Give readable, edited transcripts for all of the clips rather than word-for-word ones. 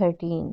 13।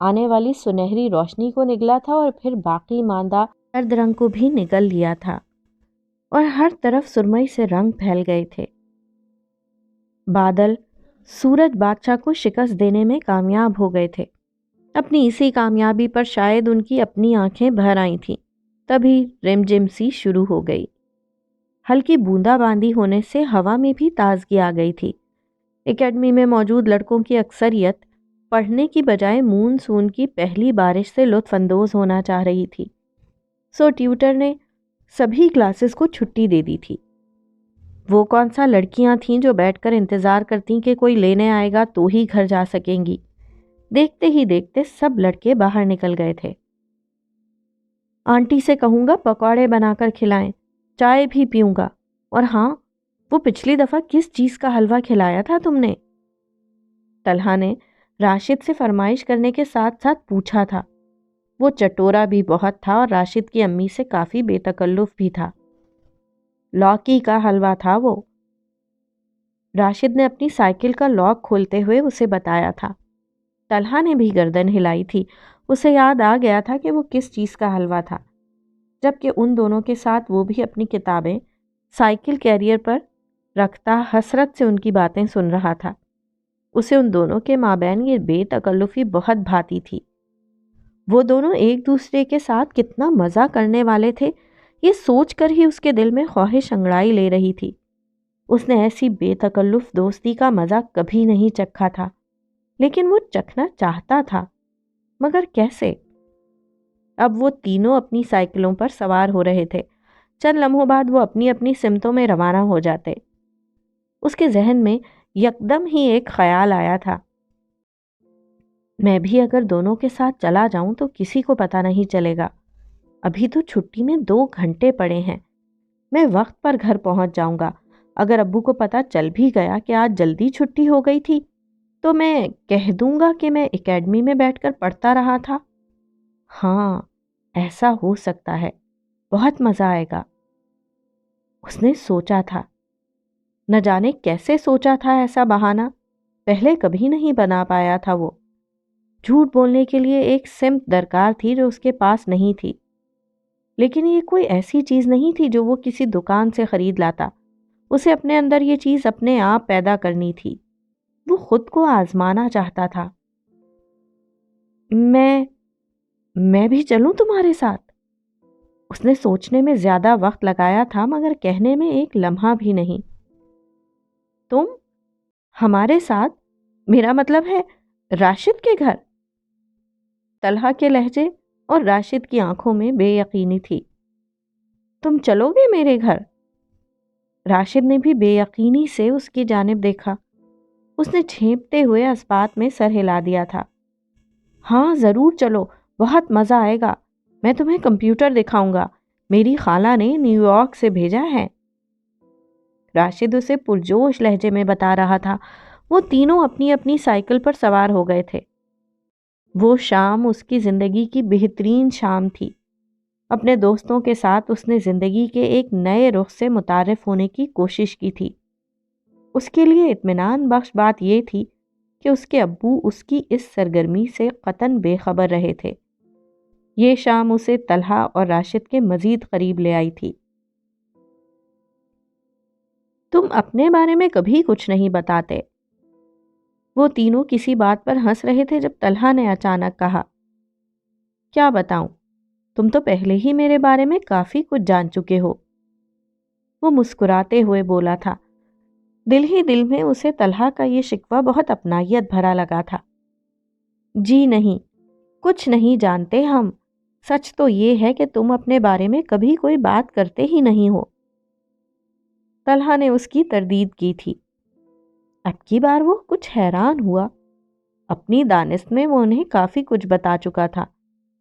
آنے والی سنہری روشنی کو نگلا تھا اور پھر باقی ماندہ سرد رنگ کو بھی نگل لیا تھا، اور ہر طرف سرمئی سے رنگ پھیل گئے تھے۔ بادل سورج بادشاہ کو شکست دینے میں کامیاب ہو گئے تھے۔ اپنی اسی کامیابی پر شاید ان کی اپنی آنکھیں بھر آئی تھیں۔ تبھی رم جم سی شروع ہو گئی۔ ہلکی بوندا باندی ہونے سے ہوا میں بھی تازگی آ گئی تھی۔ اکیڈمی میں موجود لڑکوں کی اکثریت پڑھنے کی بجائے مون سون کی پہلی بارش سے لطف اندوز ہونا چاہ رہی تھی، سو ٹیوٹر نے سبھی کلاسز کو چھٹی دے دی تھی۔ وہ کون سا لڑکیاں تھیں جو بیٹھ کر انتظار کرتیں کہ کوئی لینے آئے گا تو ہی گھر جا سکیں گی۔ دیکھتے ہی دیکھتے سب لڑکے باہر نکل گئے تھے۔ آنٹی سے کہوں گا پکوڑے بنا کر کھلائیں، چائے بھی پیوں گا، اور ہاں، وہ پچھلی دفعہ کس چیز کا حلوہ کھلایا تھا تم نے؟ طلحہ نے راشد سے فرمائش کرنے کے ساتھ ساتھ پوچھا تھا۔ وہ چٹورا بھی بہت تھا اور راشد کی امی سے کافی بے تکلف بھی تھا۔ لوکی کا حلوہ تھا وہ، راشد نے اپنی سائیکل کا لاک کھولتے ہوئے اسے بتایا تھا۔ طلحہ نے بھی گردن ہلائی تھی۔ اسے یاد آ گیا تھا کہ وہ کس چیز کا حلوہ تھا، جبکہ ان دونوں کے ساتھ وہ بھی اپنی کتابیں سائیکل کیریئر پر رکھتا حسرت سے ان کی باتیں سن رہا تھا۔ اسے ان دونوں کے مابین یہ بے تکلفی بہت بھاتی تھی۔ وہ دونوں ایک دوسرے کے ساتھ کتنا مزہ کرنے والے تھے، یہ سوچ کر ہی اس کے دل میں خواہش انگڑائی لے رہی تھی۔ اس نے ایسی بے تکلف دوستی کا مزہ کبھی نہیں چکھا تھا، لیکن وہ چکھنا چاہتا تھا، مگر کیسے؟ اب وہ تینوں اپنی سائیکلوں پر سوار ہو رہے تھے۔ چند لمحوں بعد وہ اپنی اپنی سمتوں میں روانہ ہو جاتے۔ اس کے ذہن میں یکدم ہی ایک خیال آیا تھا، میں بھی اگر دونوں کے ساتھ چلا جاؤں تو کسی کو پتہ نہیں چلے گا۔ ابھی تو چھٹی میں 2 گھنٹے پڑے ہیں، میں وقت پر گھر پہنچ جاؤں گا۔ اگر ابو کو پتہ چل بھی گیا کہ آج جلدی چھٹی ہو گئی تھی تو میں کہہ دوں گا کہ میں اکیڈمی میں بیٹھ کر پڑھتا رہا تھا۔ ہاں، ایسا ہو سکتا ہے، بہت مزہ آئے گا، اس نے سوچا تھا۔ نہ جانے کیسے سوچا تھا ایسا بہانہ، پہلے کبھی نہیں بنا پایا تھا وہ۔ جھوٹ بولنے کے لیے ایک سمت درکار تھی جو اس کے پاس نہیں تھی، لیکن یہ کوئی ایسی چیز نہیں تھی جو وہ کسی دکان سے خرید لاتا۔ اسے اپنے اندر یہ چیز اپنے آپ پیدا کرنی تھی۔ وہ خود کو آزمانا چاہتا تھا۔ میں بھی چلوں تمہارے ساتھ؟ اس نے سوچنے میں زیادہ وقت لگایا تھا، مگر کہنے میں ایک لمحہ بھی نہیں۔ تم ہمارے ساتھ؟ میرا مطلب ہے راشد کے گھر؟ طلحہ کے لہجے اور راشد کی آنکھوں میں بے یقینی تھی۔ تم چلو گے میرے گھر؟ راشد نے بھی بے یقینی سے اس کی جانب دیکھا۔ اس نے جھیپتے ہوئے اسبات میں سر ہلا دیا تھا۔ ہاں ضرور چلو، بہت مزہ آئے گا، میں تمہیں کمپیوٹر دکھاؤں گا، میری خالہ نے نیو یارک سے بھیجا ہے۔ راشد اسے پرجوش لہجے میں بتا رہا تھا۔ وہ تینوں اپنی اپنی سائیکل پر سوار ہو گئے تھے۔ وہ شام اس کی زندگی کی بہترین شام تھی۔ اپنے دوستوں کے ساتھ اس نے زندگی کے ایک نئے رخ سے متعارف ہونے کی کوشش کی تھی۔ اس کے لیے اطمینان بخش بات یہ تھی کہ اس کے ابو اس کی اس سرگرمی سے قطعاً بے خبر رہے تھے۔ یہ شام اسے طلحہ اور راشد کے مزید قریب لے آئی تھی۔ تم اپنے بارے میں کبھی کچھ نہیں بتاتے۔ وہ تینوں کسی بات پر ہنس رہے تھے جب طلحہ نے اچانک کہا، کیا بتاؤں؟ تم تو پہلے ہی میرے بارے میں کافی کچھ جان چکے ہو۔ وہ مسکراتے ہوئے بولا تھا۔ دل ہی دل میں اسے طلحہ کا یہ شکوہ بہت اپنائیت بھرا لگا تھا۔ جی نہیں، کچھ نہیں جانتے ہم۔ سچ تو یہ ہے کہ تم اپنے بارے میں کبھی کوئی بات کرتے ہی نہیں ہو۔ طلحہ نے اس کی تردید کی تھی۔ اب کی بار وہ کچھ حیران ہوا۔ اپنی دانست میں وہ انہیں کافی کچھ بتا چکا تھا۔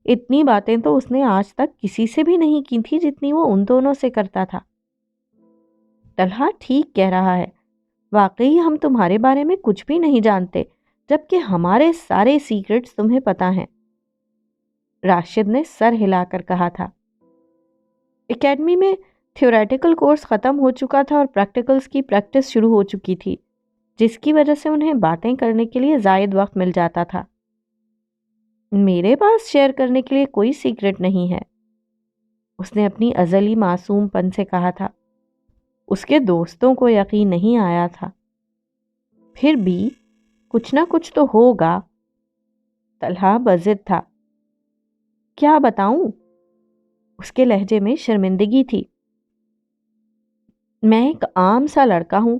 اتنی باتیں تو اس نے آج تک کسی سے بھی نہیں کی تھی جتنی وہ ان دونوں سے کرتا تھا۔ طلحہ ٹھیک کہہ رہا ہے، واقعی ہم تمہارے بارے میں کچھ بھی نہیں جانتے، جبکہ ہمارے سارے سیکرٹس تمہیں پتہ ہیں، راشد نے سر ہلا کر کہا تھا۔ اکیڈمی میں تھیوریٹیکل کورس ختم ہو چکا تھا اور پریکٹیکلز کی پریکٹس شروع ہو چکی تھی، جس کی وجہ سے انہیں باتیں کرنے کے لیے زائد وقت مل جاتا تھا۔ میرے پاس شیئر کرنے کے لیے کوئی سیکرٹ نہیں ہے، اس نے اپنی ازلی معصوم پن سے کہا تھا۔ اس کے دوستوں کو یقین نہیں آیا تھا۔ پھر بھی کچھ نہ کچھ تو ہوگا۔ طلحہ بضد تھا۔ کیا بتاؤں؟ اس کے لہجے میں شرمندگی تھی۔ میں ایک عام سا لڑکا ہوں،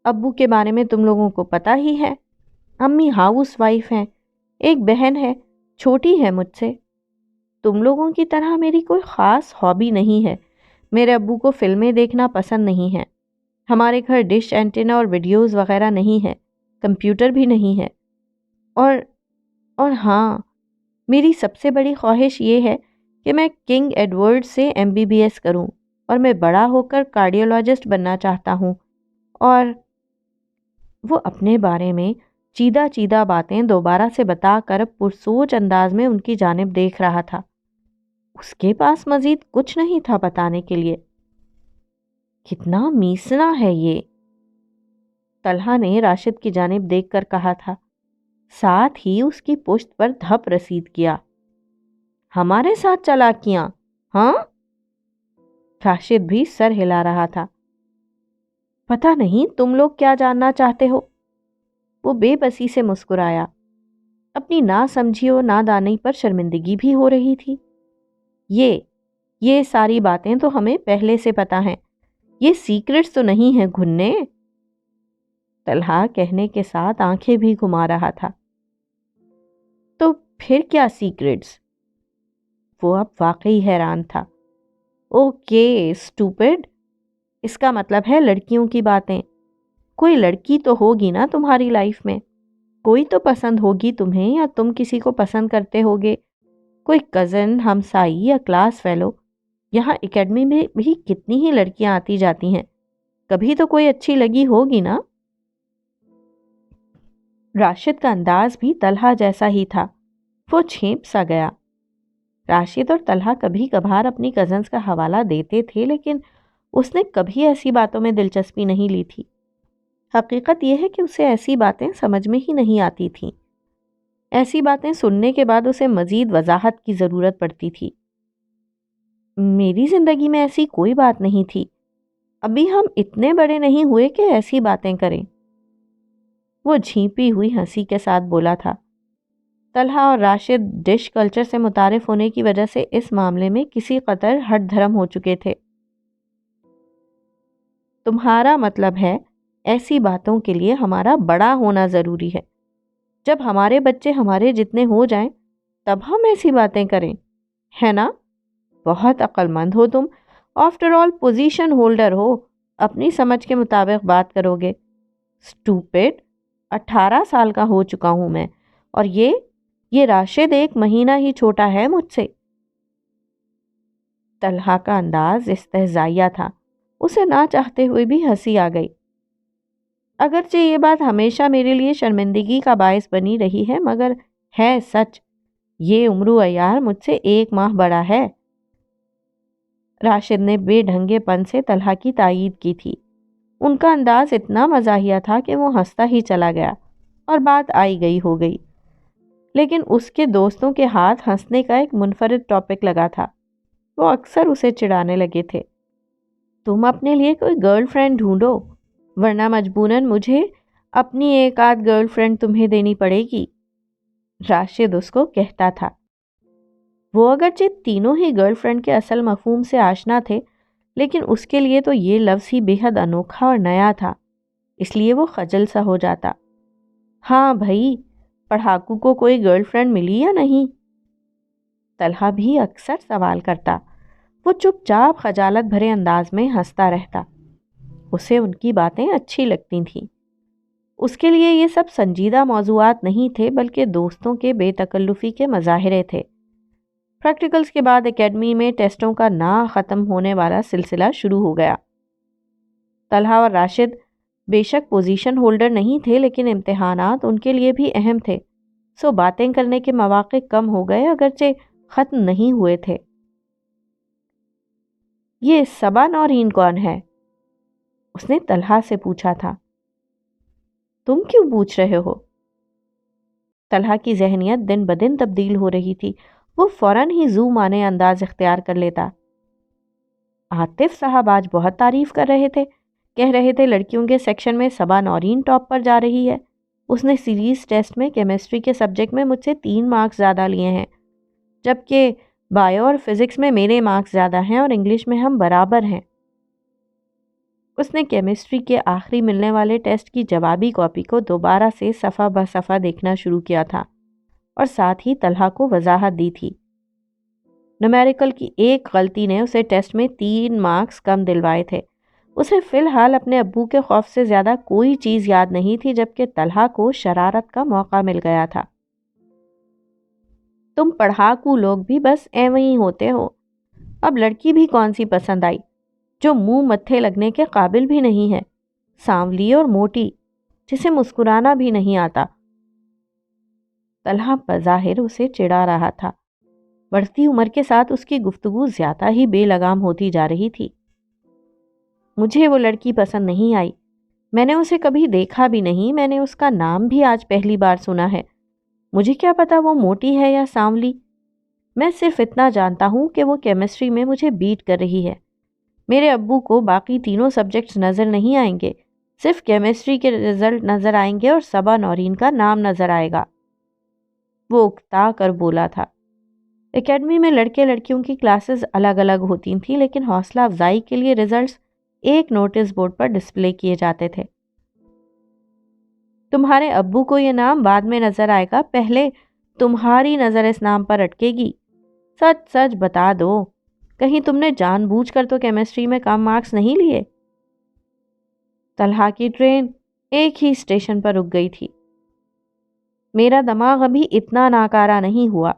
ابو کے بارے میں تم لوگوں کو پتہ ہی ہے، امی ہاؤس وائف ہیں، ایک بہن ہے چھوٹی ہے مجھ سے۔ تم لوگوں کی طرح میری کوئی خاص ہابی نہیں ہے۔ میرے ابو کو فلمیں دیکھنا پسند نہیں ہے، ہمارے گھر ڈش اینٹینا اور ویڈیوز وغیرہ نہیں ہے، کمپیوٹر بھی نہیں ہے، اور ہاں، میری سب سے بڑی خواہش یہ ہے کہ میں کنگ ایڈورڈ سے MBBS کروں، اور میں بڑا ہو کر کارڈیولوجسٹ بننا چاہتا ہوں۔ اور وہ اپنے بارے میں چیدہ چیدہ باتیں دوبارہ سے بتا کر پرسوچ انداز میں ان کی جانب دیکھ رہا تھا۔ اس کے پاس مزید کچھ نہیں تھا بتانے کے لیے۔ کتنا میسنا ہے یہ، طلحہ نے راشد کی جانب دیکھ کر کہا تھا، ساتھ ہی اس کی پشت پر دھپ رسید کیا۔ ہمارے ساتھ چالاکیاں؟ ہاں؟ راشد بھی سر ہلا رہا تھا۔ پتہ نہیں تم لوگ کیا جاننا چاہتے ہو؟ وہ بے بسی سے مسکرایا۔ اپنی نا سمجھی و نادانی پر شرمندگی بھی ہو رہی تھی۔ یہ ساری باتیں تو ہمیں پہلے سے پتہ ہیں، یہ سیکرٹس تو نہیں ہیں گھنے۔ طلحہ کہنے کے ساتھ آنکھیں بھی گھما رہا تھا۔ تو پھر کیا سیکرٹس؟ وہ اب واقعی حیران تھا۔ اوکے اسٹوپڈ، اس کا مطلب ہے لڑکیوں کی باتیں۔ کوئی لڑکی تو ہوگی نا تمہاری لائف میں، کوئی تو پسند ہوگی تمہیں، یا تم کسی کو پسند کرتے ہوگے، کوئی کزن، ہمسائی یا کلاس فیلو۔ یہاں اکیڈمی میں بھی کتنی ہی لڑکیاں آتی جاتی ہیں، کبھی تو کوئی اچھی لگی ہوگی نا۔ راشد کا انداز بھی طلحہ جیسا ہی تھا، وہ چھینپ سا گیا۔ راشد اور طلحہ کبھی کبھار اپنی کزنز کا حوالہ دیتے تھے، لیکن اس نے کبھی ایسی باتوں میں دلچسپی نہیں لی تھی۔ حقیقت یہ ہے کہ اسے ایسی باتیں سمجھ میں ہی نہیں آتی تھیں۔ ایسی باتیں سننے کے بعد اسے مزید وضاحت کی ضرورت پڑتی تھی۔ میری زندگی میں ایسی کوئی بات نہیں تھی، ابھی ہم اتنے بڑے نہیں ہوئے کہ ایسی باتیں کریں۔ وہ جھیپی ہوئی ہنسی کے ساتھ بولا تھا۔ طلحہ اور راشد ڈش کلچر سے متعارف ہونے کی وجہ سے اس معاملے میں کسی قدر ہٹ دھرم ہو چکے تھے۔ تمہارا مطلب ہے ایسی باتوں کے لیے ہمارا بڑا ہونا ضروری ہے؟ جب ہمارے بچے ہمارے جتنے ہو جائیں تب ہم ایسی باتیں کریں، ہے نا؟ بہت عقل مند ہو تم، آفٹر آل پوزیشن ہولڈر ہو، اپنی سمجھ کے مطابق بات کرو گے۔ اسٹوپڈ، 18 سال کا ہو چکا ہوں میں، اور یہ راشد 1 مہینہ ہی چھوٹا ہے مجھ سے۔ طلحہ کا انداز استہزائیہ تھا، اسے نہ چاہتے ہوئے بھی ہنسی آ گئی۔ اگرچہ یہ بات ہمیشہ میرے لیے شرمندگی کا باعث بنی رہی ہے، مگر ہے سچ، یہ عمرو عیار مجھ سے 1 ماہ بڑا ہے۔ راشد نے بے ڈھنگے پن سے طلحہ کی تائید کی تھی۔ ان کا انداز اتنا مزاحیہ تھا کہ وہ ہنستا ہی چلا گیا اور بات آئی گئی ہو گئی۔ لیکن اس کے دوستوں کے ہاتھ ہنسنے کا ایک منفرد ٹاپک لگا تھا۔ وہ اکثر اسے چڑھانے لگے تھے، تم اپنے لیے کوئی گرل فرینڈ ڈھونڈو، ورنہ مجبوراً مجھے اپنی 1 آدھ گرل فرینڈ تمہیں دینی پڑے گی۔ راشد اس کو کہتا تھا۔ وہ اگرچہ تینوں ہی گرل فرینڈ کے اصل مفہوم سے آشنا تھے، لیکن اس کے لیے تو یہ لفظ ہی بے حد انوکھا اور نیا تھا، اس لیے وہ خجل سا ہو جاتا۔ ہاں بھائی، پڑھاکو کو کوئی گرل فرینڈ ملی یا نہیں؟ طلحہ بھی اکثر سوال کرتا۔ وہ چپ چاپ خجالت بھرے انداز میں ہنستا رہتا۔ اسے ان کی باتیں اچھی لگتی تھیں۔ اس کے لیے یہ سب سنجیدہ موضوعات نہیں تھے، بلکہ دوستوں کے بے تکلفی کے مظاہرے تھے۔ پریکٹیکلز کے بعد اکیڈمی میں ٹیسٹوں کا نہ ختم ہونے والا سلسلہ شروع ہو گیا۔ طلحہ اور راشد بے شک پوزیشن ہولڈر نہیں تھے، لیکن امتحانات ان کے لیے بھی اہم تھے، سو باتیں کرنے کے مواقع کم ہو گئے، اگرچہ ختم نہیں ہوئے تھے۔ یہ صبا نورین کون ہے؟ اس نے طلحہ سے پوچھا تھا۔ تم کیوں پوچھ رہے ہو؟ طلحہ کی ذہنیت دن بدن تبدیل ہو رہی تھی. وہ فوراً ہی زو مانے انداز اختیار کر لیتا. عاطف صاحب آج بہت تعریف کر رہے تھے. کہہ رہے تھے لڑکیوں کے سیکشن میں صبا نورین ٹاپ پر جا رہی ہے. اس نے سیریز ٹیسٹ میں کیمسٹری کے سبجیکٹ میں مجھ سے 3 مارکس زیادہ لیے ہیں، جبکہ بایو اور فزکس میں میرے مارکس زیادہ ہیں اور انگلش میں ہم برابر ہیں. اس نے کیمسٹری کے آخری ملنے والے ٹیسٹ کی جوابی کاپی کو دوبارہ سے صفحہ بہ صفحہ دیکھنا شروع کیا تھا اور ساتھ ہی طلحہ کو وضاحت دی تھی. نومیریکل کی ایک غلطی نے اسے ٹیسٹ میں 3 مارکس کم دلوائے تھے. اسے فی الحال اپنے ابو کے خوف سے زیادہ کوئی چیز یاد نہیں تھی، جبکہ طلحہ کو شرارت کا موقع مل گیا تھا. تم پڑھاکو لوگ بھی بس ایویں ہی ہوتے ہو. اب لڑکی بھی کون سی پسند آئی جو منہ متھے لگنے کے قابل بھی نہیں ہے، سانولی اور موٹی، جسے مسکرانا بھی نہیں آتا. طلحہ بظاہر اسے چڑھا رہا تھا. بڑھتی عمر کے ساتھ اس کی گفتگو زیادہ ہی بے لگام ہوتی جا رہی تھی. مجھے وہ لڑکی پسند نہیں آئی. میں نے اسے کبھی دیکھا بھی نہیں. میں نے اس کا نام بھی آج پہلی بار سنا ہے. مجھے کیا پتا وہ موٹی ہے یا سانولی. میں صرف اتنا جانتا ہوں کہ وہ کیمسٹری میں مجھے بیٹ کر رہی ہے. میرے ابو کو باقی تینوں سبجیکٹس نظر نہیں آئیں گے، صرف کیمسٹری کے رزلٹ نظر آئیں گے اور صبا نورین کا نام نظر آئے گا. وہ اکتا کر بولا تھا. اکیڈمی میں لڑکے لڑکیوں کی کلاسز الگ الگ ہوتی تھیں، لیکن حوصلہ افزائی کے لیے رزلٹس ایک نوٹس بورڈ پر ڈسپلے کیے جاتے تھے. تمہارے ابو کو یہ نام بعد میں نظر آئے گا، پہلے تمہاری نظر اس نام پر اٹکے گی. سچ سچ بتا دو، کہیں تم نے جان بوجھ کر تو کیمسٹری میں کم مارکس نہیں لیے؟ طلحہ کی ٹرین ایک ہی اسٹیشن پر رک گئی تھی. میرا دماغ ابھی اتنا ناکارہ نہیں ہوا.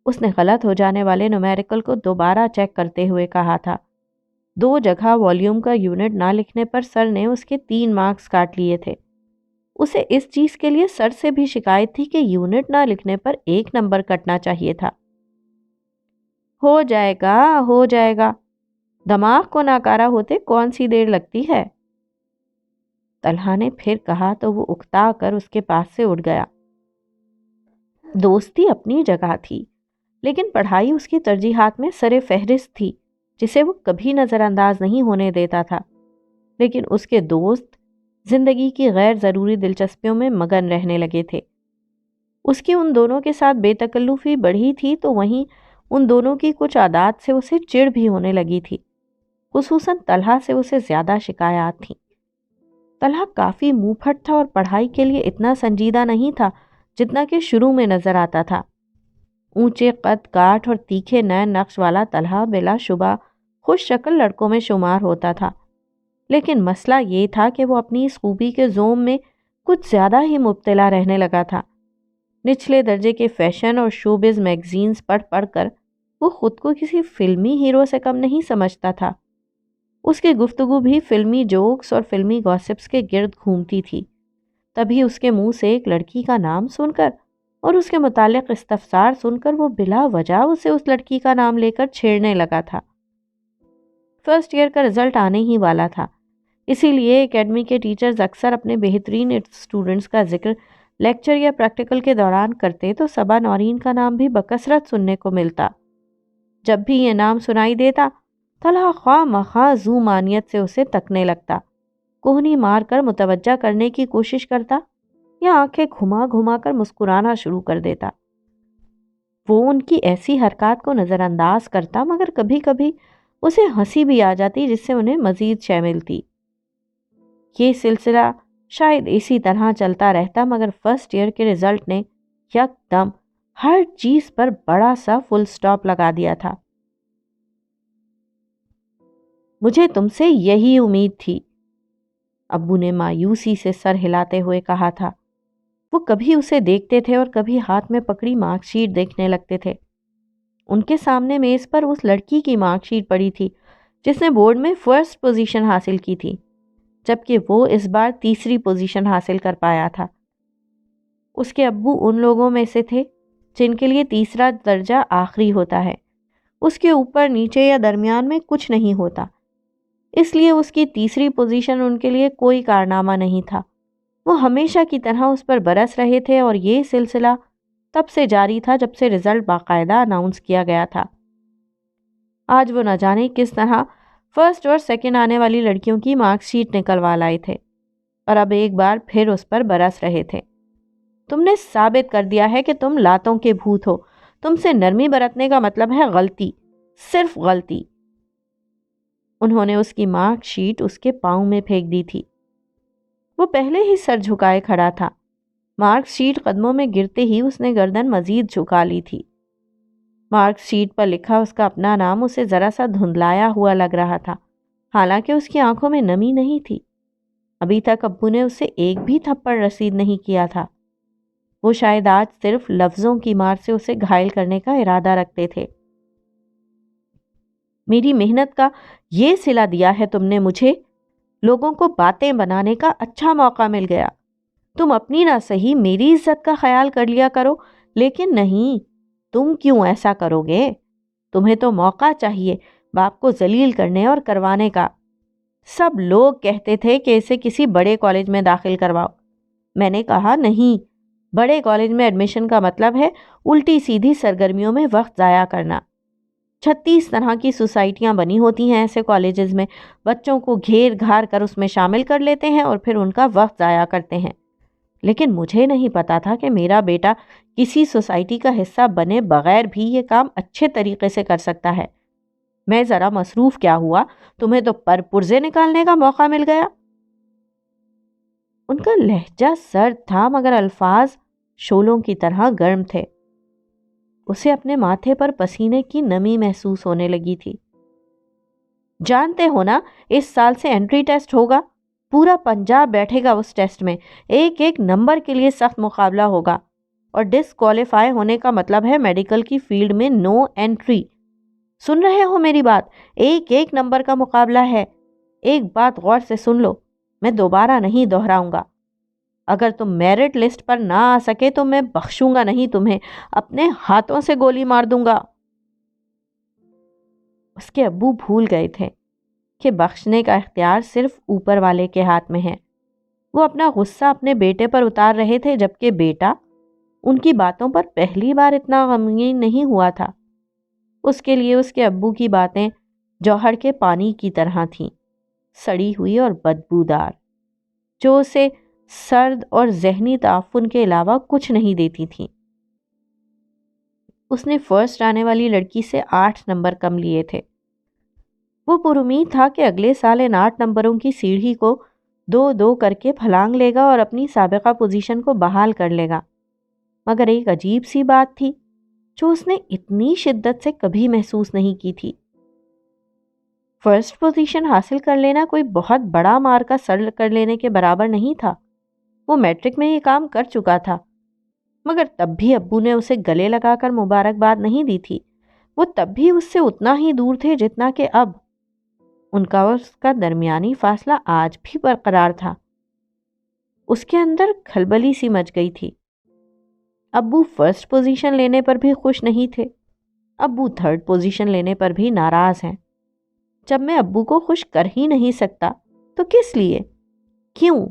اس نے غلط ہو جانے والے نومیریکل کو دوبارہ چیک کرتے ہوئے کہا تھا. 2 جگہ والیوم کا یونٹ نہ لکھنے پر سر نے اس کے 3 مارکس کاٹ لیے تھے. اسے اس چیز کے لیے سر سے بھی شکایت تھی کہ یونٹ نہ لکھنے پر 1 نمبر کٹنا چاہیے تھا. ہو جائے گا ہو جائے گا، دماغ کو ناکارہ ہوتے کون سی دیر لگتی ہے. طلحہ نے پھر کہا تو وہ اکتا کر اس کے پاس سے اٹھ گیا. دوستی اپنی جگہ تھی، لیکن پڑھائی اس کی ترجیحات میں سر فہرست تھی، جسے وہ کبھی نظر انداز نہیں ہونے دیتا تھا. لیکن اس کے دوست زندگی کی غیر ضروری دلچسپیوں میں مگن رہنے لگے تھے. اس کی ان دونوں کے ساتھ بے تکلفی بڑھی تھی تو وہیں ان دونوں کی کچھ عادات سے اسے چڑ بھی ہونے لگی تھی. خصوصاً طلحہ سے اسے زیادہ شکایات تھیں. طلحہ کافی منہ پھٹ تھا اور پڑھائی کے لیے اتنا سنجیدہ نہیں تھا جتنا کہ شروع میں نظر آتا تھا. اونچے قد کاٹ اور تیکھے نین نقش والا طلحہ بلا شبہ خوش شکل لڑکوں میں شمار ہوتا تھا. لیکن مسئلہ یہ تھا کہ وہ اپنی اس خوبی کے زوم میں کچھ زیادہ ہی مبتلا رہنے لگا تھا. نچلے درجے کے فیشن اور شوبز میگزینز پڑھ پڑھ کر وہ خود کو کسی فلمی ہیرو سے کم نہیں سمجھتا تھا. اس کی گفتگو بھی فلمی جوکس اور فلمی گوسپس کے گرد گھومتی تھی. تبھی اس کے منہ سے ایک لڑکی کا نام سن کر اور اس کے متعلق استفسار سن کر وہ بلا وجہ اسے اس لڑکی کا نام لے کر چھیڑنے لگا تھا. فرسٹ ایئر کا رزلٹ آنے ہی والا تھا، اسی لیے اکیڈمی کے ٹیچرز اکثر اپنے بہترین اسٹوڈنٹس کا ذکر لیکچر یا پریکٹیکل کے دوران کرتے تو صبا نورین کا نام بھی بکثرت سننے کو ملتا. جب بھی یہ نام سنائی دیتا طلحہ خواہ مخواہ زو مانیت سے اسے تکنے لگتا، کوہنی مار کر متوجہ کرنے کی کوشش کرتا یا آنکھیں گھما گھما کر مسکرانا شروع کر دیتا. وہ ان کی ایسی حرکات کو نظر انداز کرتا، مگر کبھی کبھی اسے ہنسی بھی آ جاتی جس سے انہیں مزید شے ملتی. یہ سلسلہ شاید اسی طرح چلتا رہتا، مگر فرسٹ ایئر کے رزلٹ نے یک دم ہر چیز پر بڑا سا فل سٹاپ لگا دیا تھا. مجھے تم سے یہی امید تھی، ابو نے مایوسی سے سر ہلاتے ہوئے کہا تھا. وہ کبھی اسے دیکھتے تھے اور کبھی ہاتھ میں پکڑی مارک شیٹ دیکھنے لگتے تھے. ان کے سامنے میز پر اس لڑکی کی مارک شیٹ پڑی تھی جس نے بورڈ میں فرسٹ پوزیشن حاصل کی تھی، جبکہ وہ اس بار تیسری پوزیشن حاصل کر پایا تھا. اس کے ابو ان لوگوں میں سے تھے جن کے لیے تیسرا درجہ آخری ہوتا ہے. اس کے اوپر نیچے یا درمیان میں کچھ نہیں ہوتا، اس لیے اس کی تیسری پوزیشن ان کے لیے کوئی کارنامہ نہیں تھا. وہ ہمیشہ کی طرح اس پر برس رہے تھے اور یہ سلسلہ تب سے جاری تھا جب سے رزلٹ باقاعدہ اناؤنس کیا گیا تھا۔ آج وہ نہ جانے کس طرح فرسٹ اور سیکنڈ آنے والی لڑکیوں کی مارک شیٹ نکلوا لائے تھے اور اب ایک بار پھر اس پر برس رہے تھے۔ تم نے ثابت کر دیا ہے کہ تم لاتوں کے بھوت ہو، تم سے نرمی برتنے کا مطلب ہے غلطی، صرف غلطی۔ انہوں نے اس کی مارک شیٹ اس کے پاؤں میں پھینک دی تھی۔ وہ پہلے ہی سر جھکائے کھڑا تھا۔ مارک شیٹ قدموں میں گرتے ہی اس نے گردن مزید جھکا لی تھی۔ مارک شیٹ پر لکھا اس کا اپنا نام اسے ذرا سا دھندلایا ہوا لگ رہا تھا، حالانکہ اس کی آنکھوں میں نمی نہیں تھی۔ ابھی تک ابو نے اسے ایک بھی تھپڑ رسید نہیں کیا تھا۔ وہ شاید آج صرف لفظوں کی مار سے اسے گھائل کرنے کا ارادہ رکھتے تھے۔ میری محنت کا یہ صلہ دیا ہے تم نے مجھے، لوگوں کو باتیں بنانے کا اچھا موقع مل گیا۔ تم اپنی نہ صحیح میری عزت کا خیال کر لیا کرو، لیکن نہیں، تم کیوں ایسا کرو گے؟ تمہیں تو موقع چاہیے باپ کو ذلیل کرنے اور کروانے کا۔ سب لوگ کہتے تھے کہ اسے کسی بڑے کالج میں داخل کرواؤ۔ میں نے کہا نہیں، بڑے کالج میں ایڈمیشن کا مطلب ہے الٹی سیدھی سرگرمیوں میں وقت ضائع کرنا۔ 36 طرح کی سوسائٹیاں بنی ہوتی ہیں ایسے کالجز میں، بچوں کو گھیر گھار کر اس میں شامل کر لیتے ہیں اور پھر ان کا وقت ضائع کرتے ہیں۔ لیکن مجھے نہیں پتا تھا کہ میرا بیٹا کسی سوسائٹی کا حصہ بنے بغیر بھی یہ کام اچھے طریقے سے کر سکتا ہے۔ میں ذرا مصروف کیا ہوا، تمہیں تو پر پرزے نکالنے کا موقع مل گیا۔ ان کا لہجہ سرد تھا مگر الفاظ شعلوں کی طرح گرم تھے۔ اسے اپنے ماتھے پر پسینے کی نمی محسوس ہونے لگی تھی۔ جانتے ہو نا، اس سال سے انٹری ٹیسٹ ہوگا، پورا پنجاب بیٹھے گا اس ٹیسٹ میں، ایک ایک نمبر کے لیے سخت مقابلہ ہوگا، اور ڈسکوالیفائی ہونے کا مطلب ہے میڈیکل کی فیلڈ میں نو انٹری۔ سن رہے ہو میری بات؟ ایک ایک نمبر کا مقابلہ ہے۔ ایک بات غور سے سن لو، میں دوبارہ نہیں دہراؤں گا۔ اگر تم میرٹ لسٹ پر نہ آ سکے تو میں بخشوں گا نہیں تمہیں، اپنے ہاتھوں سے گولی مار دوں گا۔ اس کے ابو بھول گئے تھے کہ بخشنے کا اختیار صرف اوپر والے کے ہاتھ میں ہے۔ وہ اپنا غصہ اپنے بیٹے پر اتار رہے تھے، جبکہ بیٹا ان کی باتوں پر پہلی بار اتنا غمگین نہیں ہوا تھا۔ اس کے لیے اس کے ابو کی باتیں جوہر کے پانی کی طرح تھیں، سڑی ہوئی اور بدبودار، جو اسے سرد اور ذہنی تعفن کے علاوہ کچھ نہیں دیتی تھیں۔ اس نے فرسٹ آنے والی لڑکی سے 8 نمبر کم لیے تھے۔ وہ پر امید تھا کہ اگلے سال ان 8 نمبروں کی سیڑھی کو 2-2 کر کے پھلانگ لے گا اور اپنی سابقہ پوزیشن کو بحال کر لے گا، مگر ایک عجیب سی بات تھی جو اس نے اتنی شدت سے کبھی محسوس نہیں کی تھی۔ فرسٹ پوزیشن حاصل کر لینا کوئی بہت بڑا مار کا سر کر لینے کے برابر نہیں تھا۔ وہ میٹرک میں یہ کام کر چکا تھا، مگر تب بھی ابو نے اسے گلے لگا کر مبارکباد نہیں دی تھی۔ وہ تب بھی اس سے اتنا ہی دور تھے جتنا کہ اب۔ ان کا اور اس کا درمیانی فاصلہ آج بھی برقرار تھا۔ اس کے اندر کھلبلی سی مچ گئی تھی۔ ابو فرسٹ پوزیشن لینے پر بھی خوش نہیں تھے، ابو تھرڈ پوزیشن لینے پر بھی ناراض ہیں۔ جب میں ابو کو خوش کر ہی نہیں سکتا تو کس لیے؟ کیوں؟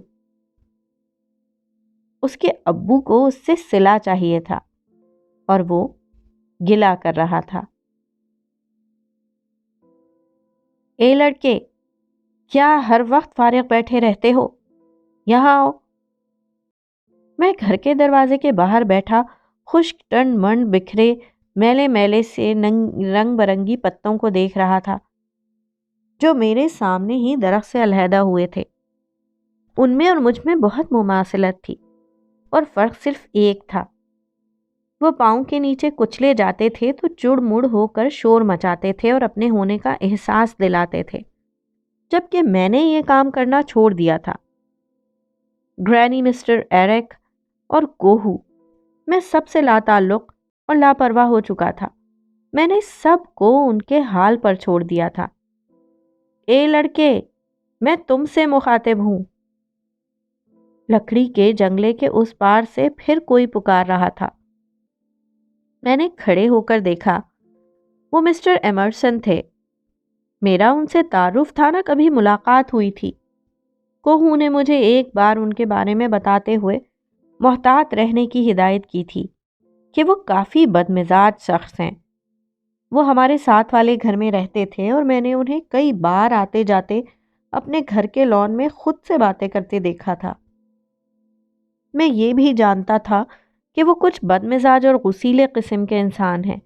اس کے ابو کو اس سے صلہ چاہیے تھا اور وہ گلہ کر رہا تھا۔ اے لڑکے، کیا ہر وقت فارغ بیٹھے رہتے ہو؟ یہاں آؤ۔ میں گھر کے دروازے کے باہر بیٹھا خشک ٹنڈ منڈ بکھرے میلے میلے سے رنگ برنگی پتوں کو دیکھ رہا تھا جو میرے سامنے ہی درخت سے علیحدہ ہوئے تھے۔ ان میں اور مجھ میں بہت مماثلت تھی، اور فرق صرف ایک تھا۔ وہ پاؤں کے نیچے کچلے جاتے تھے تو چڑ مڑ ہو کر شور مچاتے تھے اور اپنے ہونے کا احساس دلاتے تھے، جبکہ میں نے یہ کام کرنا چھوڑ دیا تھا۔ گرینی، مسٹر ایرک اور کوہو، میں سب سے لا تعلق اور لاپرواہ ہو چکا تھا۔ میں نے سب کو ان کے حال پر چھوڑ دیا تھا۔ اے لڑکے، میں تم سے مخاطب ہوں۔ لکڑی کے جنگلے کے اس پار سے پھر کوئی پکار رہا تھا۔ میں نے کھڑے ہو کر دیکھا، وہ مسٹر ایمرسن تھے۔ میرا ان سے تعارف تھا نہ کبھی ملاقات ہوئی تھی۔ کوہو نے مجھے ایک بار ان کے بارے میں بتاتے ہوئے محتاط رہنے کی ہدایت کی تھی کہ وہ کافی بدمزاج شخص ہیں۔ وہ ہمارے ساتھ والے گھر میں رہتے تھے اور میں نے انہیں کئی بار آتے جاتے اپنے گھر کے لان میں خود سے باتیں کرتے دیکھا تھا۔ میں یہ بھی جانتا تھا کہ وہ کچھ بدمزاج اور غصیلے قسم کے انسان ہیں۔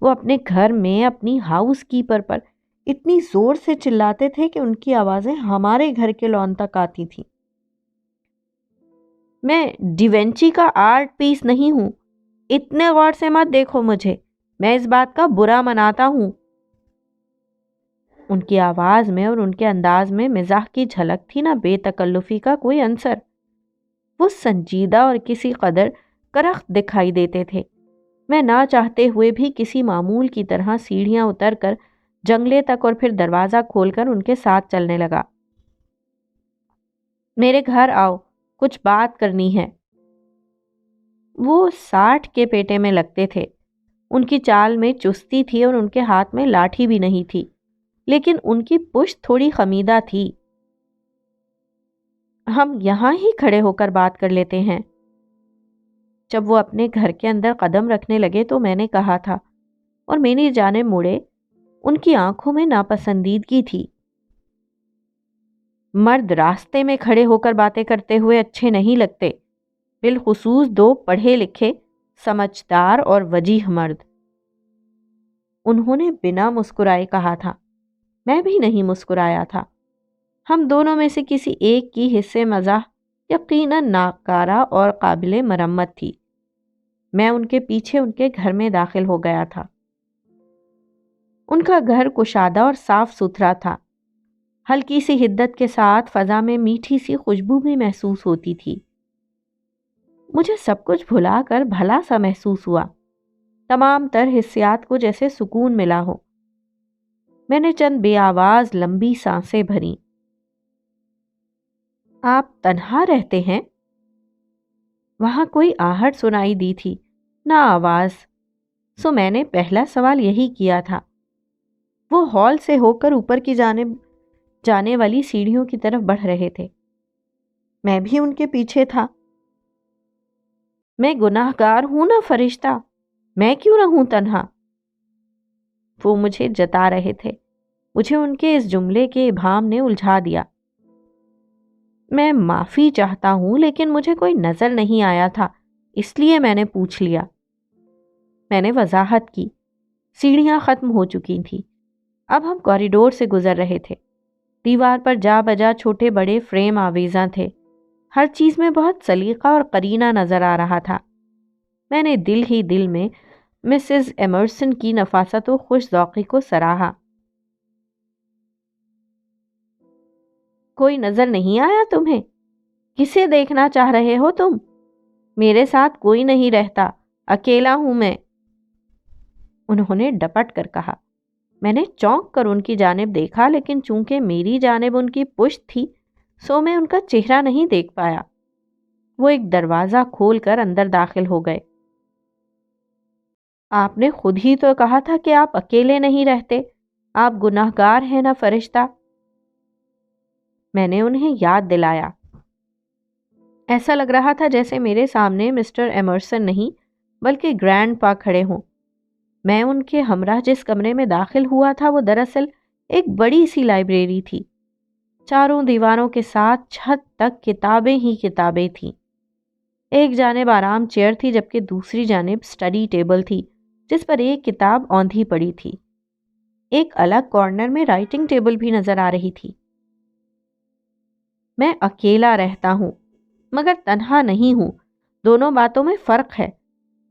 وہ اپنے گھر میں اپنی ہاؤس کیپر پر اتنی زور سے چلاتے تھے کہ ان کی آوازیں ہمارے گھر کے لان تک آتی تھیں۔ میں ڈیوینچی کا آرٹ پیس نہیں ہوں، اتنے غور سے مت دیکھو مجھے، میں اس بات کا برا مناتا ہوں۔ ان کی آواز میں اور ان کے انداز میں مزاح کی جھلک تھی، نہ بے تکلفی کا کوئی عنصر۔ وہ سنجیدہ اور کسی قدر کرخت دکھائی دیتے تھے۔ میں نہ چاہتے ہوئے بھی کسی معمول کی طرح سیڑھیاں اتر کر جنگلے تک اور پھر دروازہ کھول کر ان کے ساتھ چلنے لگا۔ میرے گھر آؤ، کچھ بات کرنی ہے۔ وہ 60 کے پیٹے میں لگتے تھے۔ ان کی چال میں چستی تھی اور ان کے ہاتھ میں لاٹھی بھی نہیں تھی، لیکن ان کی پشت تھوڑی خمیدہ تھی۔ ہم یہاں ہی کھڑے ہو کر بات کر لیتے ہیں۔ جب وہ اپنے گھر کے اندر قدم رکھنے لگے تو میں نے کہا تھا اور میری جانب مڑے۔ ان کی آنکھوں میں ناپسندیدگی تھی۔ مرد راستے میں کھڑے ہو کر باتیں کرتے ہوئے اچھے نہیں لگتے، بالخصوص دو پڑھے لکھے، سمجھدار اور وجیح مرد۔ انہوں نے بنا مسکرائے کہا تھا۔ میں بھی نہیں مسکرایا تھا۔ ہم دونوں میں سے کسی ایک کی حصے مزاح یقیناً ناکارہ اور قابل مرمت تھی۔ میں ان کے پیچھے ان کے گھر میں داخل ہو گیا تھا۔ ان کا گھر کشادہ اور صاف ستھرا تھا۔ ہلکی سی حدت کے ساتھ فضا میں میٹھی سی خوشبو بھی محسوس ہوتی تھی۔ مجھے سب کچھ بھلا کر بھلا سا محسوس ہوا، تمام تر حسیات کو جیسے سکون ملا ہو۔ میں نے چند بے آواز لمبی سانسیں بھریں۔ آپ تنہا رہتے ہیں؟ وہاں کوئی آہٹ سنائی دی تھی، نہ آواز۔ سو میں نے پہلا سوال یہی کیا تھا۔ وہ ہال سے ہو کر اوپر کی جانب جانے والی سیڑھیوں کی طرف بڑھ رہے تھے۔ میں بھی ان کے پیچھے تھا۔ میں گناہ گار ہوں نہ فرشتہ، میں کیوں رہوں تنہا؟ وہ مجھے جتا رہے تھے۔ مجھے ان کے اس جملے کے ابہام نے الجھا دیا۔ میں معافی چاہتا ہوں، لیکن مجھے کوئی نظر نہیں آیا تھا، اس لیے میں نے پوچھ لیا۔ میں نے وضاحت کی۔ سیڑھیاں ختم ہو چکی تھیں۔ اب ہم کوریڈور سے گزر رہے تھے۔ دیوار پر جا بجا چھوٹے بڑے فریم آویزاں تھے۔ ہر چیز میں بہت سلیقہ اور قرینہ نظر آ رہا تھا۔ میں نے دل ہی دل میں مسز ایمرسن کی نفاست و خوش ذوقی کو سراہا۔ کوئی نظر نہیں آیا تمہیں؟ کسے دیکھنا چاہ رہے ہو تم؟ میرے ساتھ کوئی نہیں رہتا، اکیلا ہوں میں، انہوں نے ڈپٹ کر کہا۔ میں نے چونک کر ان کی جانب دیکھا، لیکن چونکہ میری جانب ان کی پشت تھی سو میں ان کا چہرہ نہیں دیکھ پایا۔ وہ ایک دروازہ کھول کر اندر داخل ہو گئے۔ آپ نے خود ہی تو کہا تھا کہ آپ اکیلے نہیں رہتے، آپ گناہ گار ہیں نہ فرشتہ، میں نے انہیں یاد دلایا۔ ایسا لگ رہا تھا جیسے میرے سامنے مسٹر ایمرسن نہیں بلکہ گرینڈ پا کھڑے ہوں۔ میں ان کے ہمراہ جس کمرے میں داخل ہوا تھا وہ دراصل ایک بڑی سی لائبریری تھی۔ چاروں دیواروں کے ساتھ چھت تک کتابیں ہی کتابیں تھیں۔ ایک جانب آرام چیئر تھی جبکہ دوسری جانب اسٹڈی ٹیبل تھی جس پر ایک کتاب اوندھی پڑی تھی۔ ایک الگ کارنر میں رائٹنگ ٹیبل بھی نظر آ رہی تھی۔ میں اکیلا رہتا ہوں مگر تنہا نہیں ہوں، دونوں باتوں میں فرق ہے،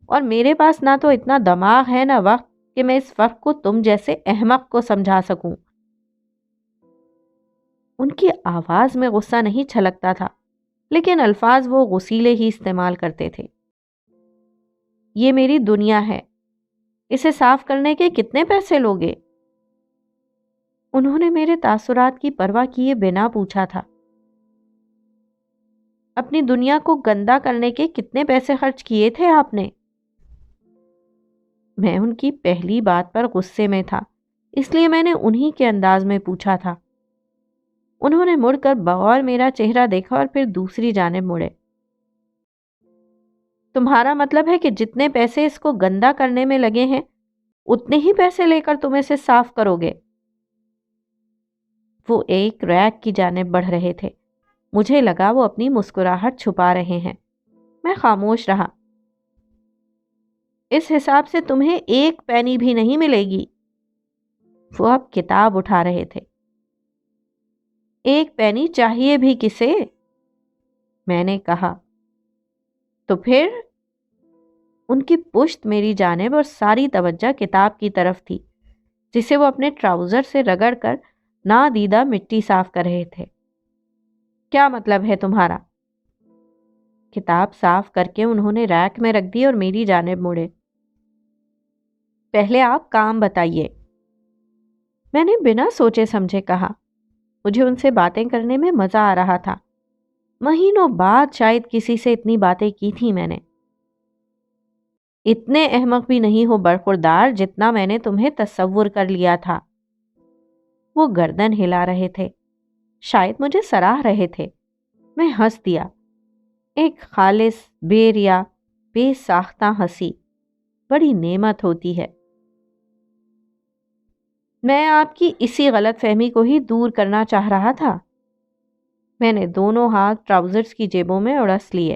اور میرے پاس نہ تو اتنا دماغ ہے نہ وقت کہ میں اس فرق کو تم جیسے احمق کو سمجھا سکوں۔ ان کی آواز میں غصہ نہیں چھلکتا تھا، لیکن الفاظ وہ غصیلے ہی استعمال کرتے تھے۔ یہ میری دنیا ہے، اسے صاف کرنے کے کتنے پیسے لوگے؟ انہوں نے میرے تاثرات کی پرواہ کیے بنا پوچھا تھا۔ اپنی دنیا کو گندا کرنے کے کتنے پیسے خرچ کیے تھے آپ نے؟ میں ان کی پہلی بات پر غصے میں تھا، اس لیے میں نے انہی کے انداز میں پوچھا تھا۔ انہوں نے مڑ کر بغور میرا چہرہ دیکھا اور پھر دوسری جانب مڑے۔ تمہارا مطلب ہے کہ جتنے پیسے اس کو گندا کرنے میں لگے ہیں اتنے ہی پیسے لے کر تم اسے صاف کرو گے؟ وہ ایک ریک کی جانب بڑھ رہے تھے۔ مجھے لگا وہ اپنی مسکراہٹ چھپا رہے ہیں۔ میں خاموش رہا۔ اس حساب سے تمہیں ایک پینی بھی نہیں ملے گی۔ وہ اب کتاب اٹھا رہے تھے۔ ایک پینی چاہیے بھی کسے؟ میں نے کہا۔ تو پھر؟ ان کی پشت میری جانب اور ساری توجہ کتاب کی طرف تھی جسے وہ اپنے ٹراؤزر سے رگڑ کر نادیدہ مٹی صاف کر رہے تھے۔ کیا مطلب ہے تمہارا؟ کتاب صاف کر کے انہوں نے ریک میں رکھ دی اور میری جانب مڑے۔ پہلے آپ کام بتائیے، میں نے بنا سوچے سمجھے کہا۔ مجھے ان سے باتیں کرنے میں مزہ آ رہا تھا۔ مہینوں بعد شاید کسی سے اتنی باتیں کی تھی میں نے۔ اتنے احمق بھی نہیں ہو برخوردار جتنا میں نے تمہیں تصور کر لیا تھا۔ وہ گردن ہلا رہے تھے، شاید مجھے سراہ رہے تھے۔ میں ہنس دیا، ایک خالص بے ریا بے ساختہ ہنسی بڑی نعمت ہوتی ہے۔ میں آپ کی اسی غلط فہمی کو ہی دور کرنا چاہ رہا تھا۔ میں نے دونوں ہاتھ ٹراؤزرز کی جیبوں میں اڑس لیے۔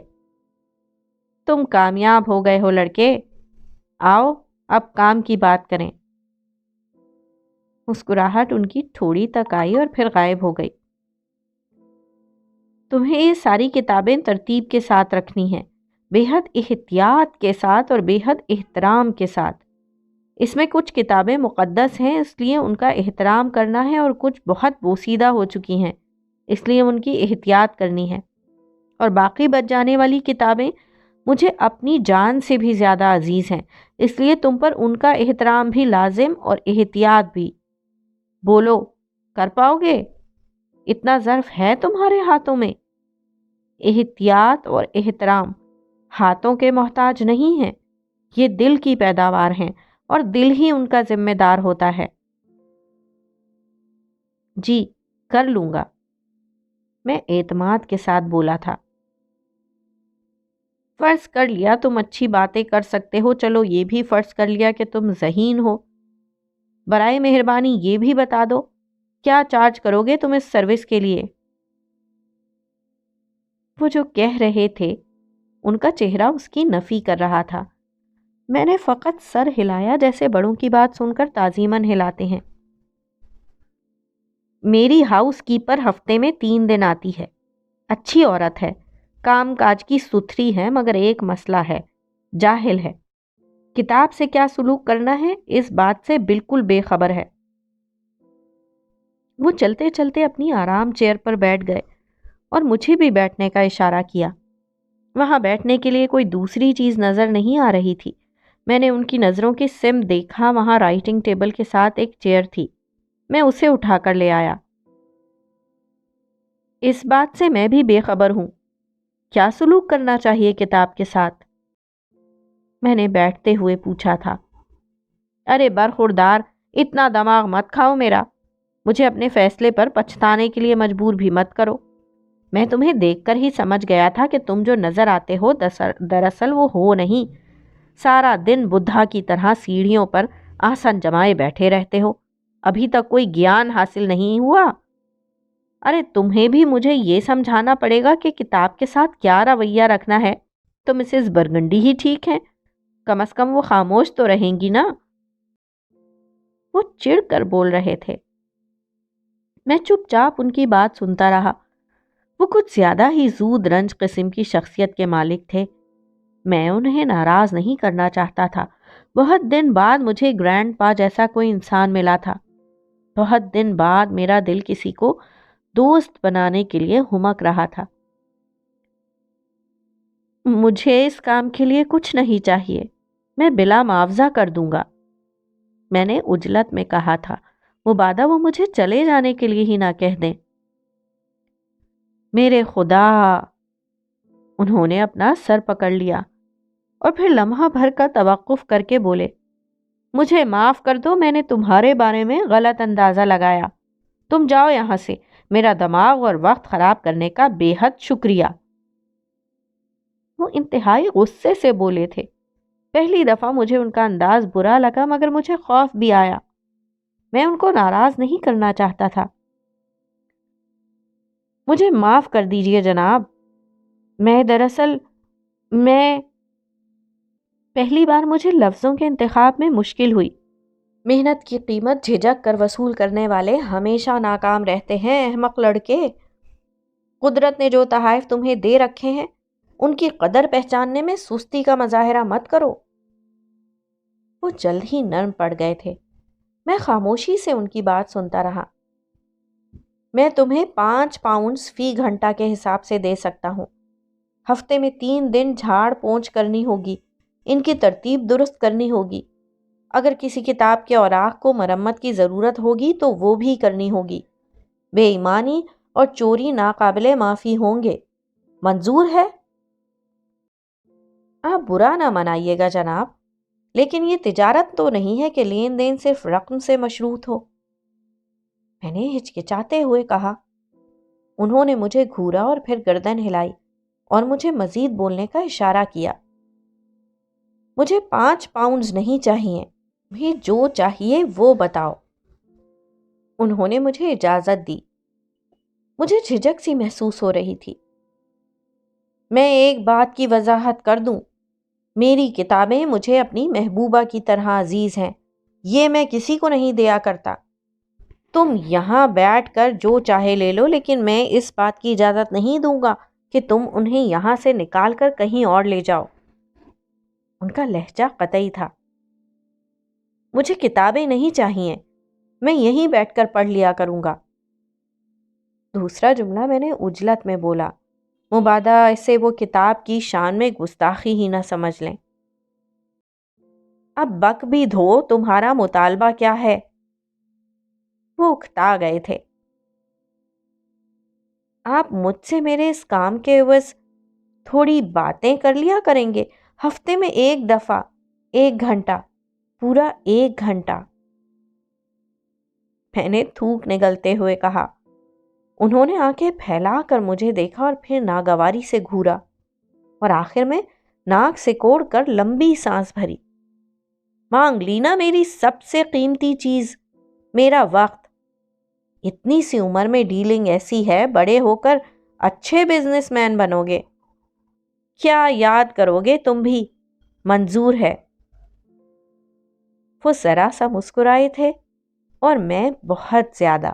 تم کامیاب ہو گئے ہو لڑکے، آؤ اب کام کی بات کریں۔ مسکراہٹ ان کی تھوڑی تک آئی اور پھر غائب ہو گئی۔ تمہیں یہ ساری کتابیں ترتیب کے ساتھ رکھنی ہیں، بے حد احتیاط کے ساتھ اور بے حد احترام کے ساتھ۔ اس میں کچھ کتابیں مقدس ہیں اس لیے ان کا احترام کرنا ہے، اور کچھ بہت بوسیدہ ہو چکی ہیں اس لیے ان کی احتیاط کرنی ہے، اور باقی بچ جانے والی کتابیں مجھے اپنی جان سے بھی زیادہ عزیز ہیں، اس لیے تم پر ان کا احترام بھی لازم اور احتیاط بھی۔ بولو، کر پاؤ گے؟ اتنا ظرف ہے تمہارے ہاتھوں میں؟ احتیاط اور احترام ہاتھوں کے محتاج نہیں ہیں، یہ دل کی پیداوار ہیں، اور دل ہی ان کا ذمہ دار ہوتا ہے۔ جی کر لوں گا، میں اعتماد کے ساتھ بولا تھا۔ فرض کر لیا تم اچھی باتیں کر سکتے ہو، چلو یہ بھی فرض کر لیا کہ تم ذہین ہو۔ برائے مہربانی یہ بھی بتا دو کیا چارج کرو گے تم اس سروس کے لیے؟ وہ جو کہہ رہے تھے ان کا چہرہ اس کی نفی کر رہا تھا۔ میں نے فقط سر ہلایا جیسے بڑوں کی بات سن کر تعظیماً ہلاتے ہیں۔ میری ہاؤس کیپر ہفتے میں 3 دن آتی ہے، اچھی عورت ہے، کام کاج کی ستھری ہے، مگر ایک مسئلہ ہے، جاہل ہے۔ کتاب سے کیا سلوک کرنا ہے اس بات سے بالکل بے خبر ہے۔ وہ چلتے چلتے اپنی آرام چیئر پر بیٹھ گئے اور مجھے بھی بیٹھنے کا اشارہ کیا۔ وہاں بیٹھنے کے لیے کوئی دوسری چیز نظر نہیں آ رہی تھی۔ میں نے ان کی نظروں کی سمت دیکھا، وہاں رائٹنگ ٹیبل کے ساتھ ایک چیئر تھی، میں اسے اٹھا کر لے آیا۔ اس بات سے میں بھی بے خبر ہوں، کیا سلوک کرنا چاہیے کتاب کے ساتھ؟ میں نے بیٹھتے ہوئے پوچھا تھا۔ ارے برخوردار، اتنا دماغ مت کھاؤ میرا، مجھے اپنے فیصلے پر پچھتانے کے لیے مجبور بھی مت کرو۔ میں تمہیں دیکھ کر ہی سمجھ گیا تھا کہ تم جو نظر آتے ہو دراصل وہ ہو نہیں۔ سارا دن بدھا کی طرح سیڑھیوں پر آسن جمائے بیٹھے رہتے ہو، ابھی تک کوئی گیان حاصل نہیں ہوا۔ ارے تمہیں بھی مجھے یہ سمجھانا پڑے گا کہ کتاب کے ساتھ کیا رویہ رکھنا ہے؟ تو مسز برگنڈی ہی ٹھیک ہے، کم از کم وہ خاموش تو رہیں گی نا۔ وہ چڑ کر بول رہے تھے۔ میں چپ چاپ ان کی بات سنتا رہا۔ وہ کچھ زیادہ ہی زود رنج قسم کی شخصیت کے مالک تھے۔ میں انہیں ناراض نہیں کرنا چاہتا تھا۔ بہت دن بعد مجھے گرینڈ پا جیسا کوئی انسان ملا تھا۔ بہت دن بعد میرا دل کسی کو دوست بنانے کے لیے ہمک رہا تھا۔ مجھے اس کام کے لیے کچھ نہیں چاہیے، میں بلا معاوضہ کر دوں گا، میں نے عجلت میں کہا تھا، مبادا وہ مجھے چلے جانے کے لیے ہی نہ کہہ دیں۔ میرے خدا! انہوں نے اپنا سر پکڑ لیا اور پھر لمحہ بھر کا توقف کر کے بولے، مجھے معاف کر دو، میں نے تمہارے بارے میں غلط اندازہ لگایا۔ تم جاؤ یہاں سے، میرا دماغ اور وقت خراب کرنے کا بے حد شکریہ۔ وہ انتہائی غصے سے بولے تھے۔ پہلی دفعہ مجھے ان کا انداز برا لگا، مگر مجھے خوف بھی آیا۔ میں ان کو ناراض نہیں کرنا چاہتا تھا۔ مجھے معاف کر دیجئے جناب، میں پہلی بار مجھے لفظوں کے انتخاب میں مشکل ہوئی۔ محنت کی قیمت جھجک کر وصول کرنے والے ہمیشہ ناکام رہتے ہیں، احمق لڑکے۔ قدرت نے جو تحائف تمہیں دے رکھے ہیں ان کی قدر پہچاننے میں سستی کا مظاہرہ مت کرو۔ وہ جلد ہی نرم پڑ گئے تھے۔ میں خاموشی سے ان کی بات سنتا رہا۔ میں تمہیں 5 پاؤنڈز فی گھنٹہ کے حساب سے دے سکتا ہوں۔ ہفتے میں 3 دن جھاڑ پونچھ کرنی ہوگی، ان کی ترتیب درست کرنی ہوگی۔ اگر کسی کتاب کے اوراق کو مرمت کی ضرورت ہوگی تو وہ بھی کرنی ہوگی۔ بے ایمانی اور چوری ناقابل معافی ہوں گے۔ منظور ہے؟ آپ برا نہ منائیے گا جناب، لیکن یہ تجارت تو نہیں ہے کہ لین دین صرف رقم سے مشروط ہو۔ میں نے ہچکچاتے ہوئے کہا۔ انہوں نے مجھے گھورا اور پھر گردن ہلائی اور مجھے مزید بولنے کا اشارہ کیا۔ مجھے 5 پاؤنڈز نہیں چاہیے، بھی جو چاہیے وہ بتاؤ۔ انہوں نے مجھے اجازت دی۔ مجھے جھجک سی محسوس ہو رہی تھی۔ میں ایک بات کی وضاحت کر دوں، میری کتابیں مجھے اپنی محبوبہ کی طرح عزیز ہیں، یہ میں کسی کو نہیں دیا کرتا۔ تم یہاں بیٹھ کر جو چاہے لے لو، لیکن میں اس بات کی اجازت نہیں دوں گا کہ تم انہیں یہاں سے نکال کر کہیں اور لے جاؤ۔ ان کا لہجہ قطعی تھا۔ مجھے کتابیں نہیں چاہیے، میں یہیں بیٹھ کر پڑھ لیا کروں گا۔ دوسرا جملہ میں نے عجلت میں بولا، مبادا اسے وہ کتاب کی شان میں گستاخی ہی نہ سمجھ لیں۔ اب بک بھی دھو، تمہارا مطالبہ کیا ہے؟ وہ اکتا گئے تھے۔ آپ مجھ سے میرے اس کام کے عوض تھوڑی باتیں کر لیا کریں گے، ہفتے میں 1 دفعہ، 1 گھنٹہ، پورا 1 گھنٹہ۔ میں نے تھوک نگلتے ہوئے کہا۔ انہوں نے آنکھیں پھیلا کر مجھے دیکھا اور پھر ناگواری سے گھورا اور آخر میں ناک سکوڑ کر لمبی سانس بھری۔ مانگ لی نا میری سب سے قیمتی چیز، میرا وقت۔ اتنی سی عمر میں ڈیلنگ ایسی ہے، بڑے ہو کر اچھے بزنس مین بنو گے۔ کیا یاد کرو گے تم بھی، منظور ہے۔ وہ ذرا سا مسکرائے تھے اور میں بہت زیادہ۔